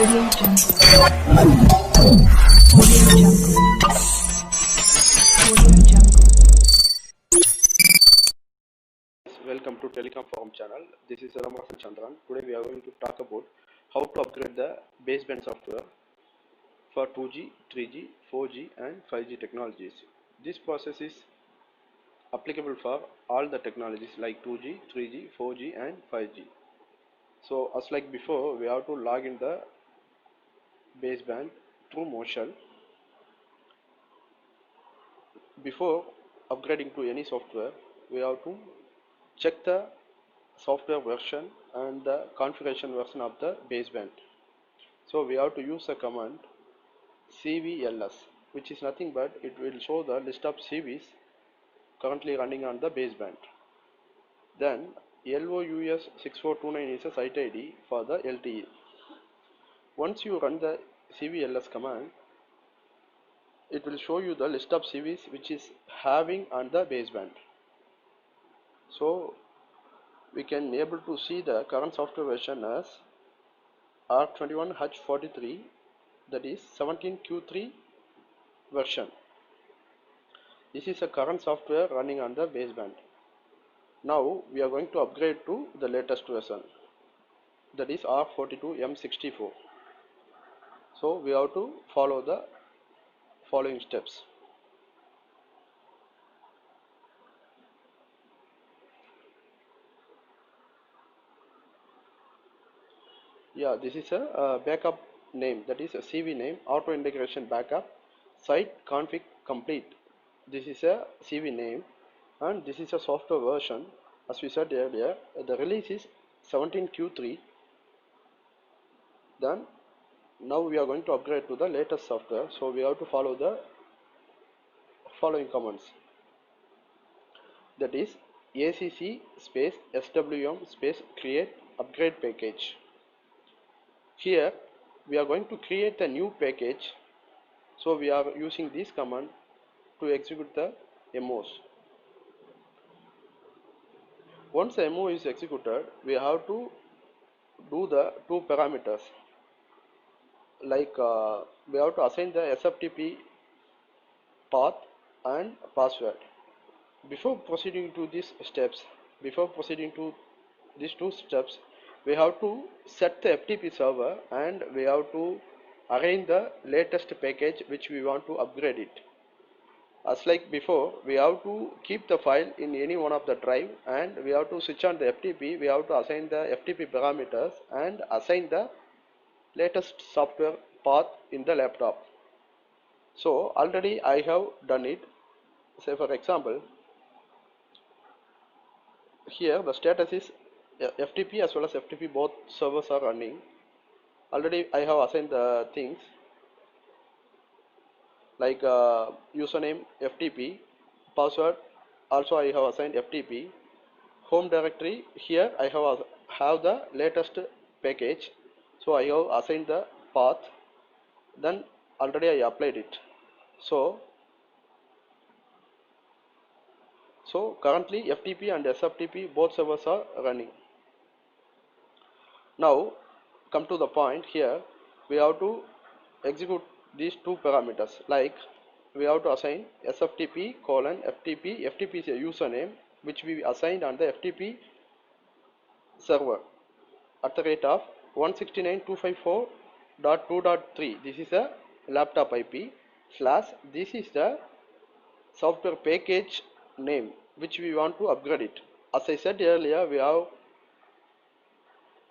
Audio Jungle. Audio Jungle. Audio Jungle. Welcome to Telecom Forum channel. This is Ramasa Chandran. Today we are going to talk about how to upgrade the baseband software for 2G, 3G, 4G and 5G technologies. This process is applicable for all the technologies like 2G, 3G, 4G and 5G. So as like before, we have to log in the baseband through Moshel. Before upgrading to any software, we have to check the software version and the configuration version of the baseband. So we have to use a command cvls, which is nothing but it will show the list of CVs currently running on the baseband. Then LOUS6429 is a site ID for the LTE. Once you run the cvls command, it will show you the list of CVs which is having on the baseband. So we can able to see the current software version as R21H43, that is 17Q3 version. This is a current software running on the baseband. Now we are going to upgrade to the latest version, that is R42M64. So we have to follow the following steps. Yeah, this is a backup name, that is a CV name, auto integration backup, site config complete. This is a CV name and this is a software version. As we said earlier, the release is 17Q3. Then now we are going to upgrade to the latest software, so we have to follow the following commands, that is ACC space SWM space create upgrade package. Here we are going to create a new package, so we are using this command to execute the MOs. Once the MO is executed, we have to do the two parameters, like we have to assign the SFTP path and password. Before proceeding to these two steps, we have to set the FTP server and we have to arrange the latest package which we want to upgrade it. As like before, we have to keep the file in any one of the drive and we have to switch on the FTP. We have to assign the FTP parameters and assign the latest software path in the laptop. So already I have done it. Say for example, here the status is FTP as well as FTP, both servers are running. Already I have assigned the things like username FTP, password also I have assigned FTP, home directory here I have the latest package, so I have assigned the path, then already I applied it. So currently FTP and SFTP both servers are running. Now come to the point, here we have to execute these two parameters, like we have to assign SFTP colon FTP. FTP is a username which we assigned on the FTP server at the rate of 169.254.2.3. this is a laptop IP slash this is the software package name which we want to upgrade it. As I said earlier, we are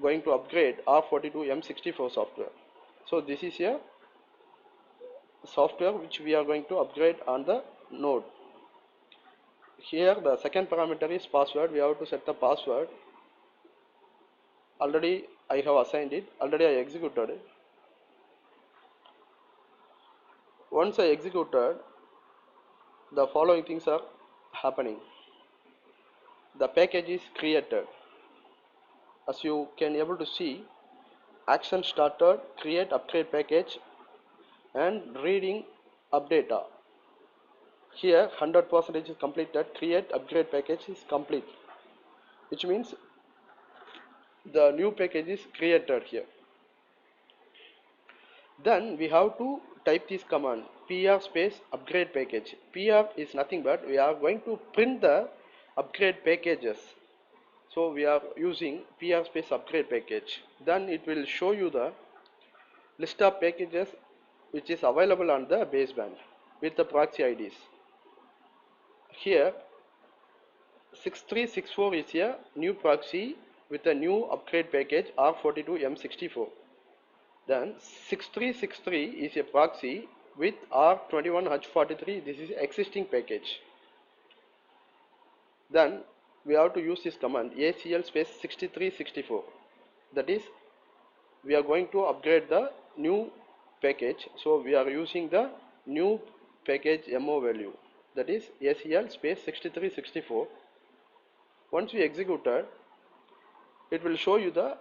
going to upgrade R42M64 software. So this is a software which we are going to upgrade on the node. Here the second parameter is password. We have to set the password. Already I have assigned it, already I executed it. Once I executed, the following things are happening. The package is created. As you can able to see, action started, create upgrade package and reading update. Here 100% is completed, create upgrade package is complete, which means the new package is created here. Then we have to type this command pr space upgrade package. Pr is nothing but we are going to print the upgrade packages. So we are using pr space upgrade package. Then it will show you the list of packages which is available on the baseband with the proxy IDs. Here 6364 is a new proxy with a new upgrade package R42M64. Then 6363 is a proxy with R21H43. This is existing package. Then we have to use this command ACL space 6364. That is, we are going to upgrade the new package. So we are using the new package MO value. That is ACL space 6364. Once we executed, it will show you the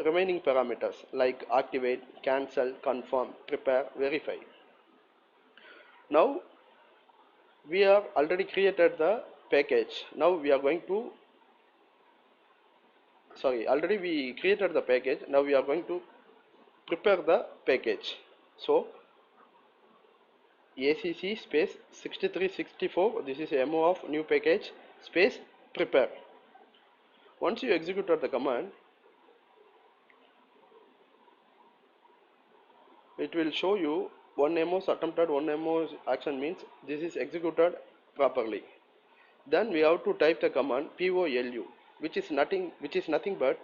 remaining parameters like activate, cancel, confirm, prepare, verify. Now we have already created the package. Now we are going to already we created the package. Now we are going to prepare the package. So ACC space 6364, this is a MO of new package space prepare. Once you executed the command, it will show you one MO attempted, one MO action means this is executed properly. Then we have to type the command POLU, which is nothing but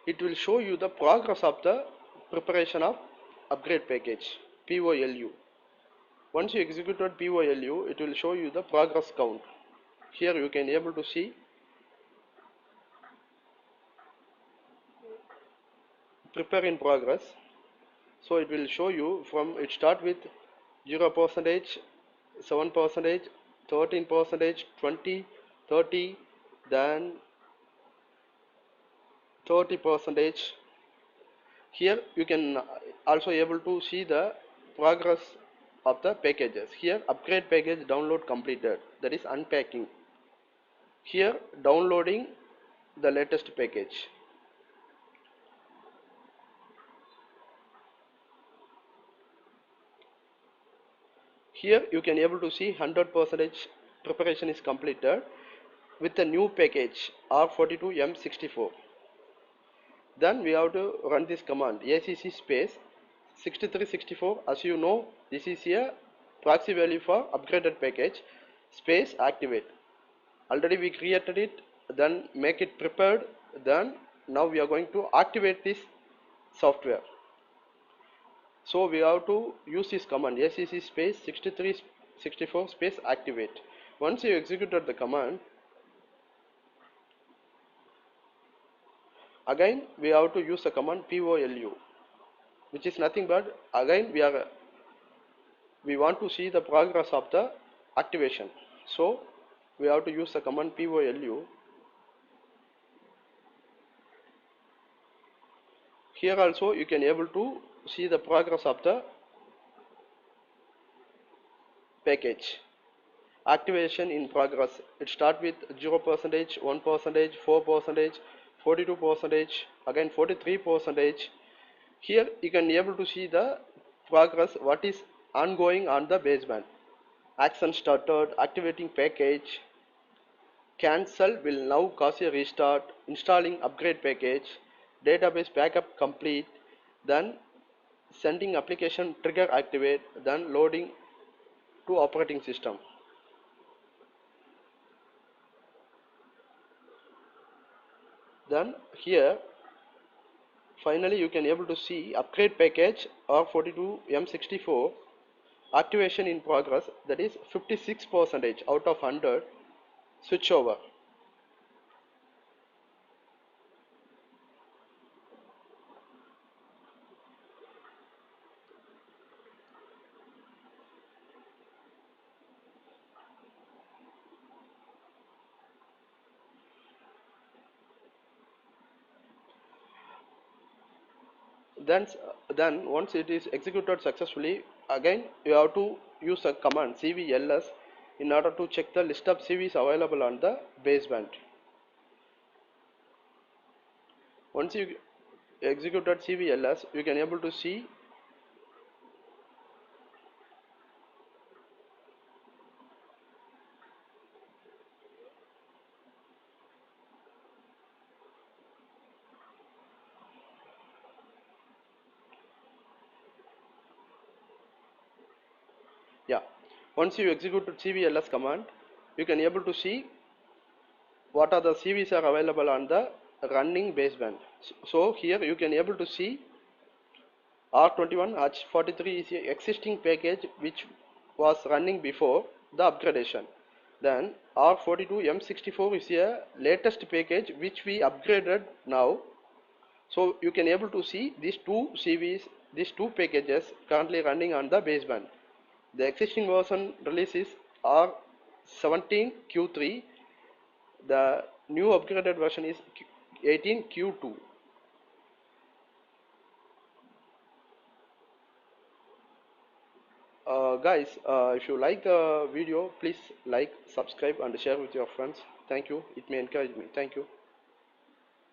it will show you the progress of the preparation of upgrade package POLU. Once you executed POLU, it will show you the progress count. Here you can able to see prepare in progress. So it will show you from it start with 0%, 7%, 13%, 20, 30, then 30%. Here you can also able to see the progress of the packages. Here upgrade package download completed, that is unpacking. Here downloading the latest package. Here you can able to see 100% preparation is completed with the new package R42M64. Then we have to run this command ACC space 6364. As you know, this is a proxy value for upgraded package space activate. Already we created it, then make it prepared, then now we are going to activate this software. So we have to use this command ACC space 6364 space activate. Once you executed the command, again we have to use the command POLU, which is nothing but again we want to see the progress of the activation. So we have to use the command POLU. Here also you can able to see the progress of the package. Activation in progress. It start with 0%, 1%, 4%, 42%, again 43%. Here you can able to see the progress what is ongoing on the baseband. Action started, activating package, cancel will now cause a restart, installing upgrade package, database backup complete, then sending application trigger activate, then loading to operating system. Then here finally you can able to see upgrade package R42M64 activation in progress, that is 56% out of 100 switch over. Then once it is executed successfully, again you have to use a command cvls in order to check the list of CVs available on the baseband. Once you executed cvls, you can able to see yeah, once you executed cvls command, you can able to see what are the CVs are available on the running baseband. So here you can able to see R21 H43 is a existing package which was running before the upgradation. Then R42 M64 is a latest package which we upgraded now. So you can able to see these two CVs, these two packages currently running on the baseband. The existing version release is R17Q3. The new upgraded version is 18Q2. Guys, if you like the video, please like, subscribe and share with your friends. Thank you. It may encourage me. Thank you.